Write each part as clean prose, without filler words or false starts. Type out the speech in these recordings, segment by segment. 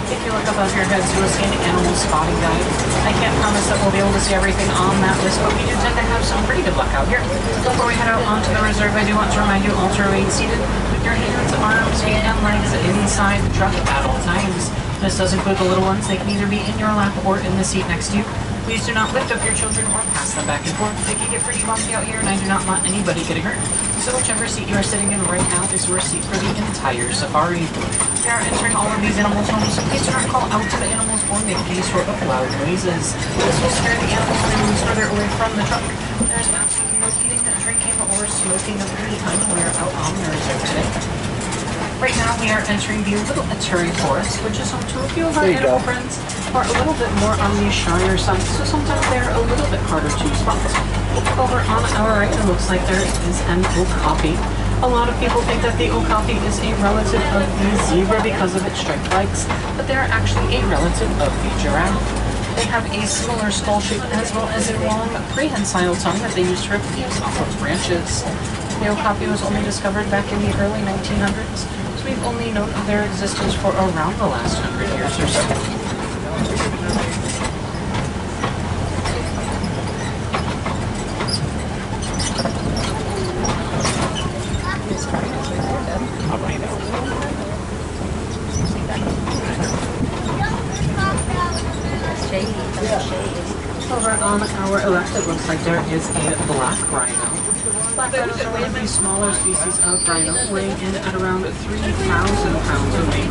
If you look above your heads, you will see an animal spotting guide. I can't promise that we'll be able to see everything on that list, but we do tend to have some pretty good luck out here. Before we head out onto the reserve, I do want to remind you all to remain seated with your hands, arms, feet, and legs inside the truck at all times. This does include the little ones. They can either be in your lap or in the seat next to you. Please do not lift up your children or pass them back and forth. They can get pretty bumpy out here, and I do not want anybody getting hurt. So whichever seat you are sitting in right now is your seat for the entire safari. We are entering all of these animals' homes, so please do not call out to the animals or make any sort of loud noises. This will scare the animals and move further away from the truck. There is absolutely no eating, drinking, or smoking of any time we are out on the reserve today. Right now we are entering the Little Eturi Forest, which is home to a few of our animal friends who are a little bit more on the shyer side, so sometimes they're a little bit harder to spot. Over on our right, it looks like there is an okapi. A lot of people think that the okapi is a relative of the zebra because of its striped legs, but they are actually a relative of the giraffe. They have a similar skull shape as well as a long prehensile tongue that they use to rip leaves off of branches. The okapi was only discovered back in the early 1900s, so we've only known of their existence for around the last 100 years or so. Over on our left, it looks like there is a black rhino. Black rhinos are one of the smaller species of rhino, weighing in at around 3,000 pounds of weight.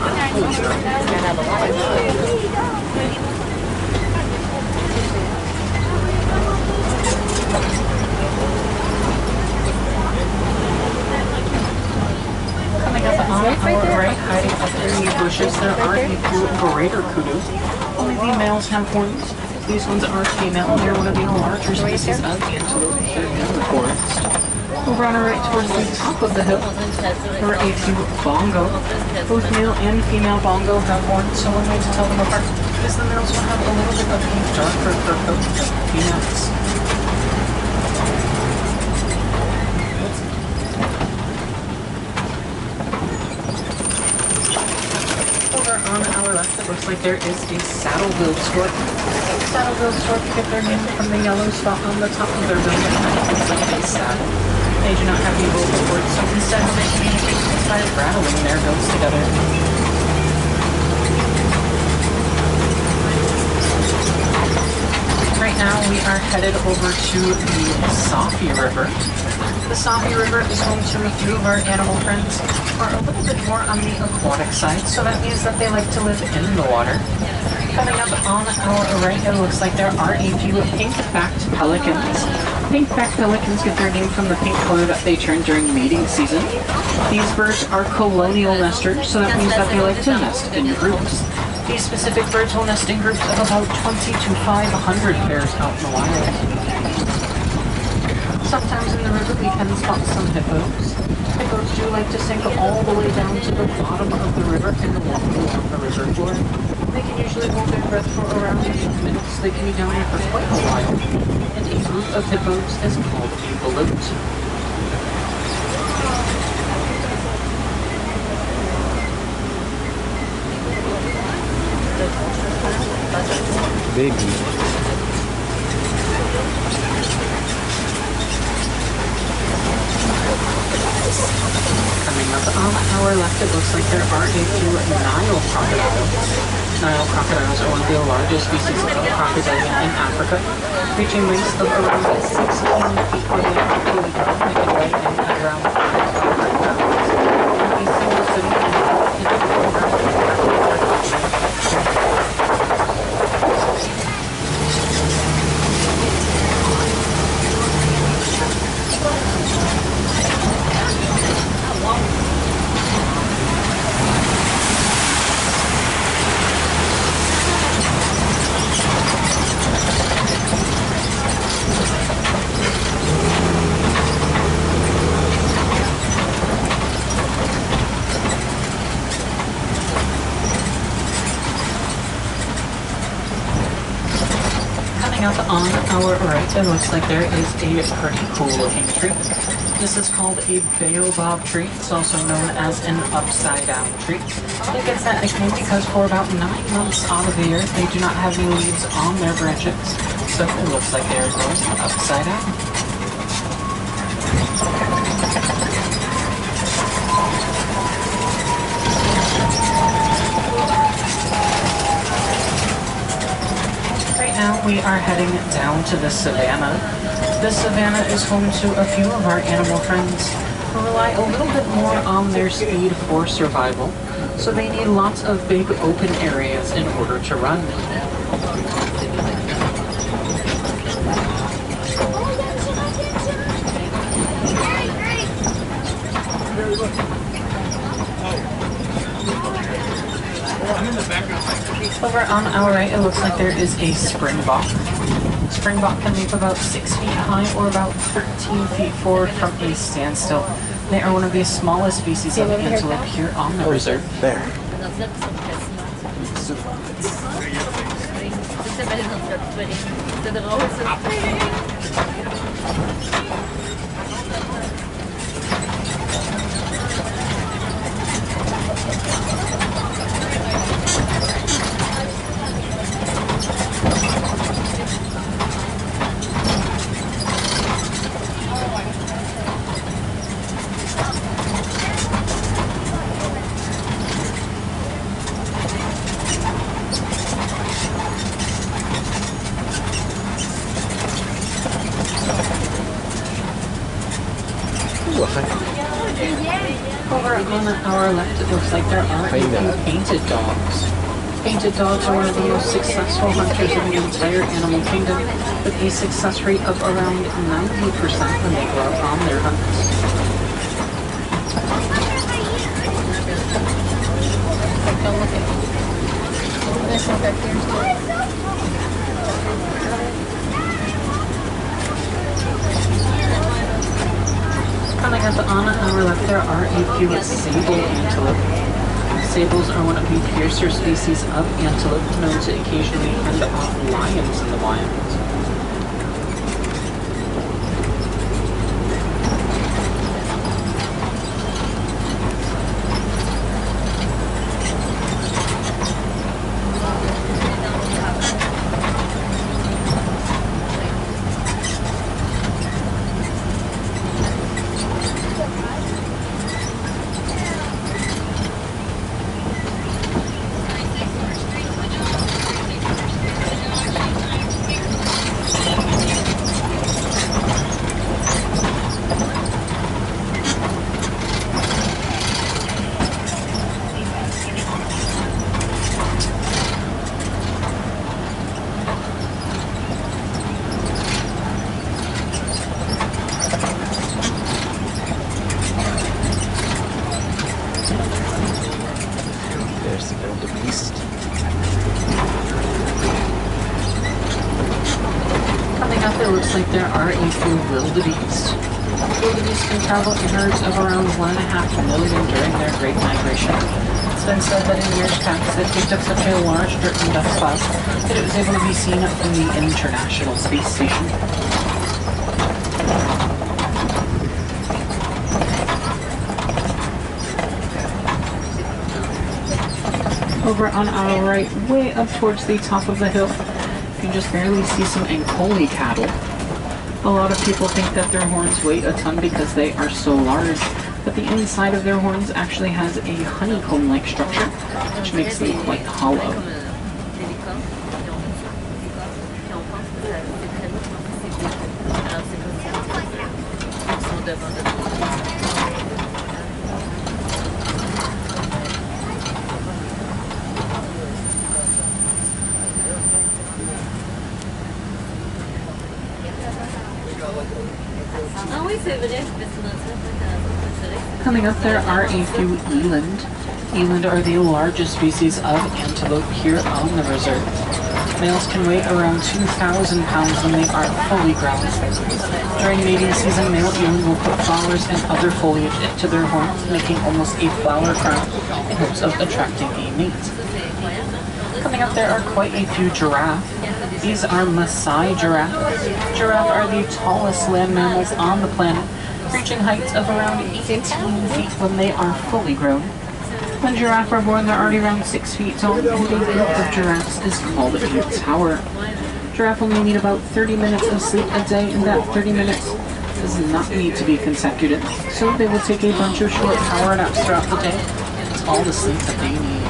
Coming up on our right, hiding up in the bushes, there are a few greater kudu. Only the males have horns. These ones are female, and they're one of the larger species of antelope here in the forest. Over on our right towards the top of the hill, there are a few bongo. Both male and female bongo have horns, so one way to tell them apart is the males will have a little bit of a darker fur coat than the females. On our left, it looks like there is a saddle-billed stork. Saddle-billed stork get their name from the yellow spot on the top of their bill that looks like a saddle. They do not have the vocal cords, so instead they communicate by rattling their bills together. Right now, we are headed over to the Safi River. The Safi River is home to a few of our animal friends who are a little bit more on the aquatic side, so that means that they like to live in the water. Coming up on our right, it looks like there are a few pink-backed pelicans. Pink-backed pelicans get their name from the pink color that they turn during mating season. These birds are colonial nesters, so that means that they like to nest in groups. These specific birds will nest in groups of about 20 to 500 pairs out in the wild. Sometimes in the river we can spot some hippos. Hippos do like to sink all the way down to the bottom of the river and walk along the river floor. They can usually hold their breath for around 8 minutes. They can be down there for quite a while. And a group of hippos is called a balut. Big. Coming up on our left, it looks like there are a few Nile crocodiles. Nile crocodiles are one of the largest species of crocodile in Africa, reaching lengths of around 16 feet or they can weigh in at around 500 pounds. A single city up on our right, it looks like there is a pretty cool looking tree. This is called a baobab tree. It's also known as an upside-down tree. It gets that nickname because for about 9 months out of the year, they do not have any leaves on their branches, so it looks like they are growing upside down. Right now, we are heading down to the savannah. The savannah is home to a few of our animal friends who rely a little bit more on their speed for survival, so they need lots of big open areas in order to run. Over on our right, it looks like there is a springbok. Springbok can leap about 6 feet high or about 13 feet forward from a standstill. They are one of the smallest species of antelope here on the reserve. There. Over on our left, it looks like there are a few painted dogs. Painted dogs are one of the most successful hunters in the entire animal kingdom, with a success rate of around 90% when they go out on their hunts. Coming up on our left, there are a few sable antelope. Sables are one of the fiercer species of antelope, known to occasionally fend off lions in the wild. It looks like there are a few wildebeest. Wildebeest can travel in herds of around 1.5 million during their great migration. It's been said that in years past it picked up such a large dirt and dust cloud that it was able to be seen from the International Space Station. Over on our right, way up towards the top of the hill, you can just barely see some Ankoli cattle. A lot of people think that their horns weigh a ton because they are so large, but the inside of their horns actually has a honeycomb-like structure, which makes them quite hollow. Coming up, there are a few eland. Eland are the largest species of antelope here on the reserve. Males can weigh around 2,000 pounds when they are fully grown. During mating season, male eland will put flowers and other foliage into their horns, making almost a flower crown in hopes of attracting a mate. Coming up, there are quite a few giraffe. These are Maasai giraffes. Giraffe are the tallest land mammals on the planet, reaching heights of around 18 feet when they are fully grown. When giraffe are born, they're already around 6 feet tall, and a group of giraffes is called a tower. Giraffe only need about 30 minutes of sleep a day, and that 30 minutes does not need to be consecutive. So they will take a bunch of short power naps throughout the day. It's all the sleep that they need.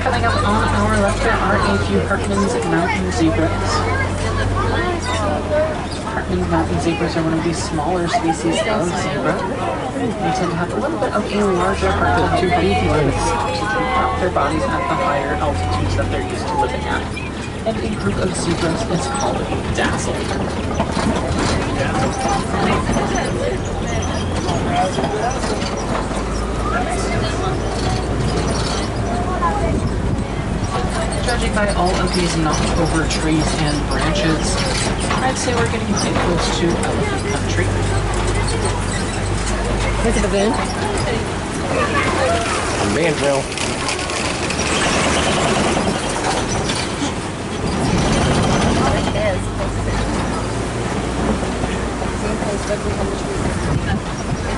Coming up on our left, there are a few Hartmann's mountain zebras. Hartmann's mountain zebras are one of the smaller species of zebra. They tend to have a little bit of a larger heart to breathe more with to keep up their bodies at the higher altitudes that they're used to living at. And a group of zebras is called a dazzle. Judging by all of these knocked over trees and branches, I'd say we're getting quite close to elephant country. Look at the bin. Mandrill.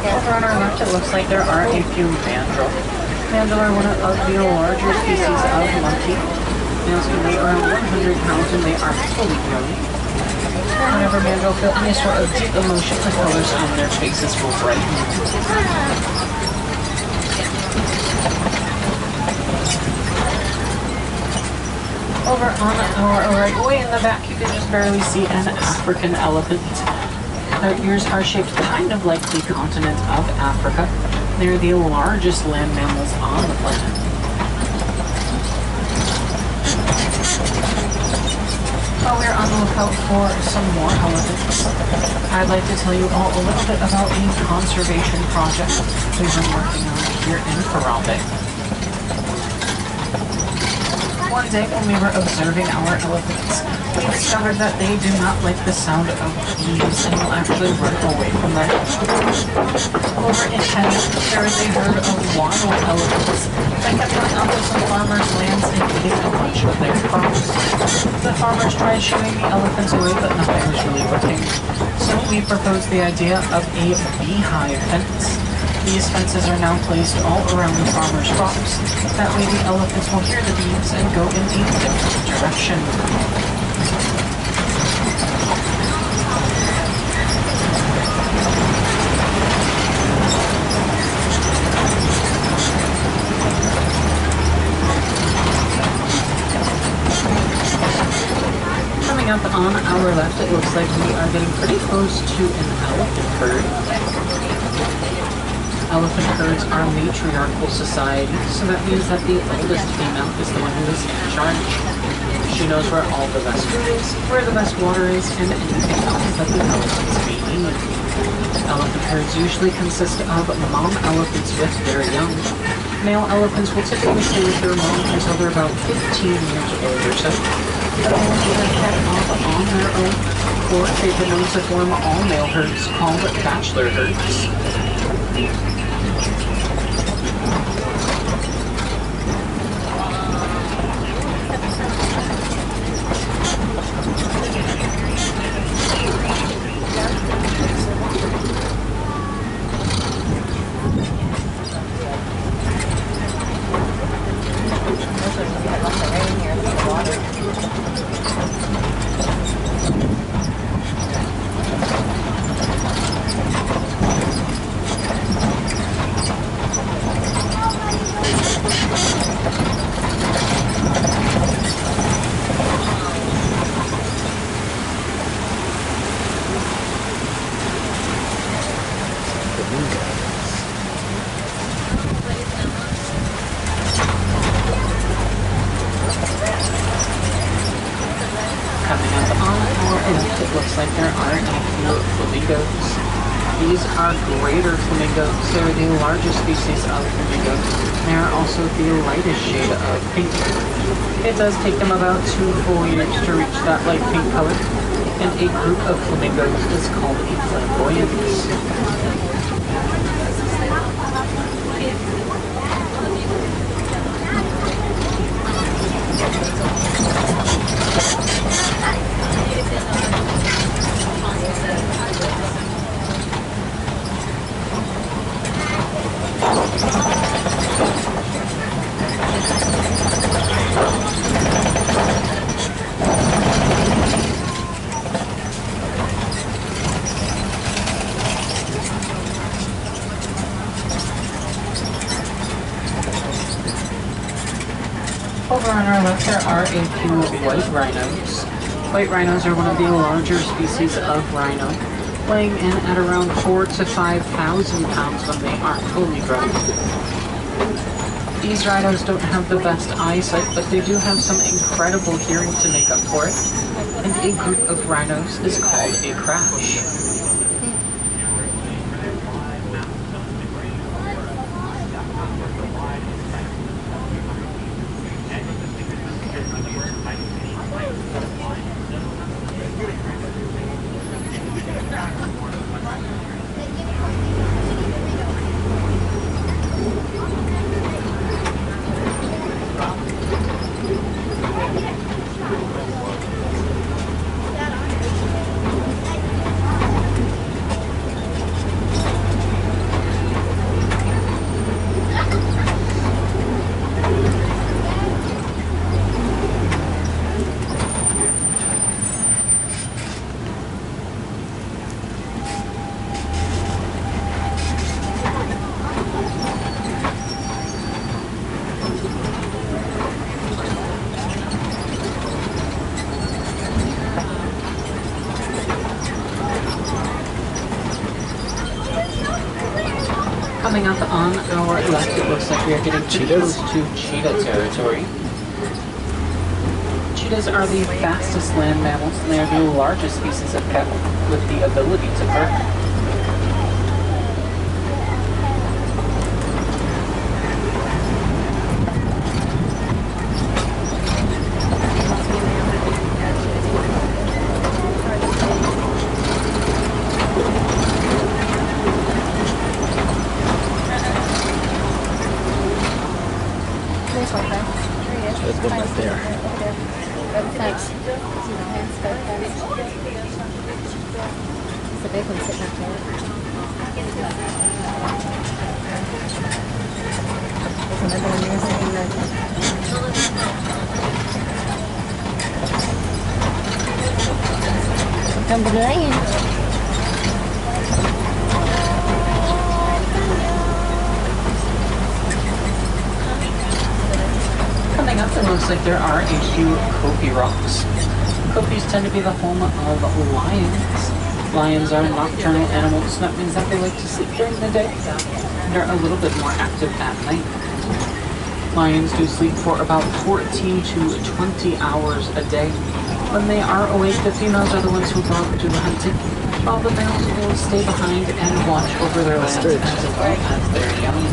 Over on our left, it looks like there are a few mandrill. Mandrill are one of the larger species of monkey. Males can weigh around 100 pounds and they are fully grown. Whenever mandrill feel any sort of deep emotion, the colors on their faces will brighten. Over on our right, way in the back, you can just barely see an African elephant. Their ears are shaped kind of like the continent of Africa. They're the largest land mammals on the planet. While we're on the lookout for some more elephants, I'd like to tell you all a little bit about a conservation project we've been working on here in Harambe. One day when we were observing our elephants, we discovered that they do not like the sound of bees and will actually run away from them. Over in Kenya, there is a herd of wild elephants that kept going onto some farmers' lands and eating a bunch of their crops. The farmers tried shooing the elephants away, but nothing was really working. So we proposed the idea of a beehive fence. These fences are now placed all around the farmers' crops. That way the elephants will hear the bees and go in a different direction. Coming up on our left, it looks like we are getting pretty close to an elephant herd. Elephant herds are matriarchal societies, so that means that the oldest female is the one who is in charge. She knows where all the best food is, where the best water is, and anything else that the elephants may need. Elephant herds usually consist of mom elephants with their young. Male elephants will typically stay with their mom until they're about 15 years old or so. They will either head off on their own, or they've been known to form all-male herds called bachelor herds. These are greater flamingos. They're the largest species of flamingo. They are also the lightest shade of pink. It does take them about 2 full years to reach that light pink color, and a group of flamingos is called a flamboyance. Over on our left, there are a few white rhinos. White rhinos are one of the larger species of rhino, weighing in at around 4,000 to 5,000 pounds when they are fully grown. These rhinos don't have the best eyesight, but they do have some incredible hearing to make up for it, and a group of rhinos is called a crash. Coming up on our left, it looks like we are getting pretty close to cheetah territory. Cheetahs are the fastest land mammals, and they are the largest species of cat with the ability to purr. There's one right there. Thanks. It's a big one sitting up there. There's another one there sitting right there. Come to the land. Coming up, it looks like there are a few Kopi rocks. Kopis tend to be the home of lions. Lions are nocturnal animals, that means that they like to sleep during the day. They're a little bit more active at night. Lions do sleep for about 14 to 20 hours a day. When they are awake, the females are the ones who go out to the hunting, while the males will stay behind and watch over their lands as well as their young.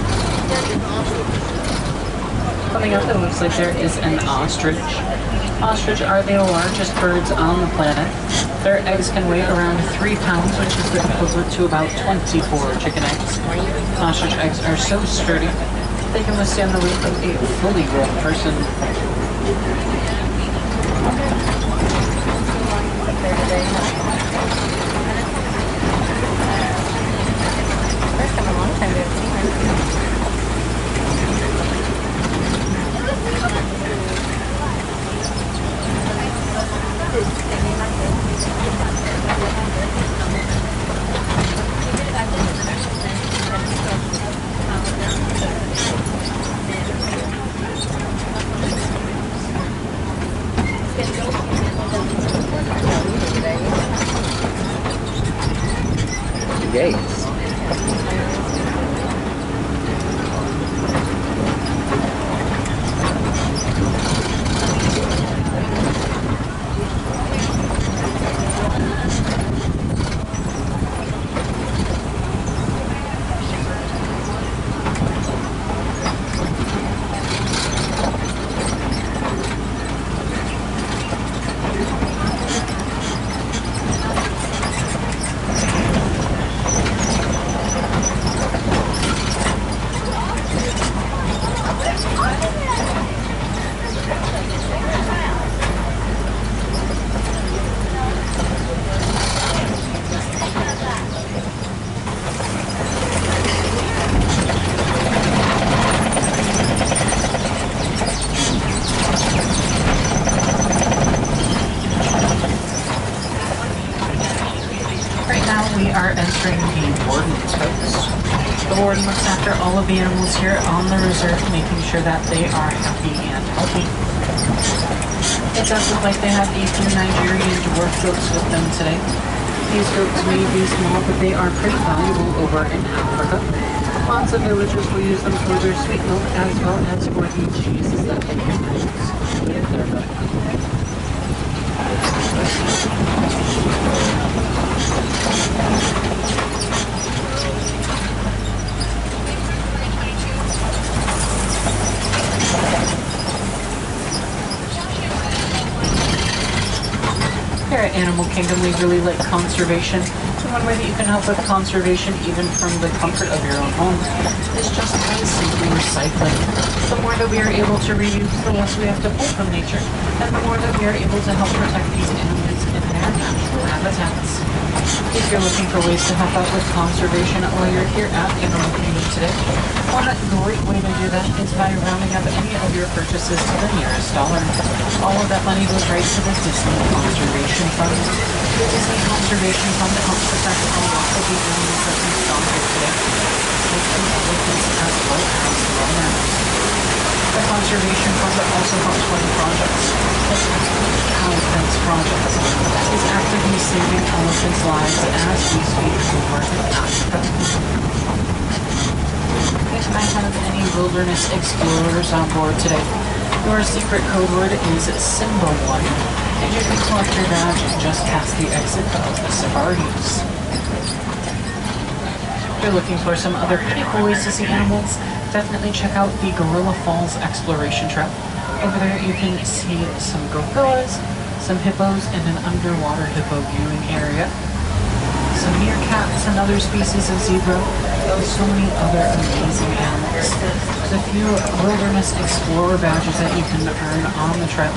Coming up, it looks like there is an ostrich. Ostrich are the largest birds on the planet. Their eggs can weigh around 3 pounds, which is the equivalent to about 24 chicken eggs. Ostrich eggs are so sturdy, they can withstand the weight of a fully grown person. First time in a long time to have seen her. Gates. We are entering the warden's house. The warden looks after all of the animals here on the reserve, making sure that they are happy and healthy. It does look like they have a few Nigerian dwarf goats with them today. These goats may be small, but they are pretty valuable over in Africa. Lots of villagers will use them for their sweet milk as well as for the cheeses that they can produce. Here at Animal Kingdom, we really like conservation. And one way that you can help with conservation, even from the comfort of your own home, is just by simply recycling. The more that we are able to reuse, the less we have to pull from nature, and the more that we are able to help protect these animals in their natural habitats. If you're looking for ways to help out with conservation while you're here at Animal Kingdom today, one great way to do that is by rounding up any of your purchases to the nearest dollar. All of that money goes right to the Disney Conservation Fund. The Disney Conservation Fund helps protect a lot of the animals that we saw here today, like the elephants as well as the llamas. The Conservation Fund also helps fund projects like the Cow Fence Project that is actively saving elephants' lives as we speak over in Africa. If I have any wilderness explorers on board today, your secret code word is Simba1, and you can collect your badge just past the exit of the Safaris. If you're looking for some other pretty cool ways to see animals, definitely check out the Gorilla Falls Exploration Trail. Over there you can see some gorillas, some hippos, and an underwater hippo viewing area. Some meerkats and other species of zebra, and so many other amazing animals. There's a few wilderness explorer badges that you can earn on the trail.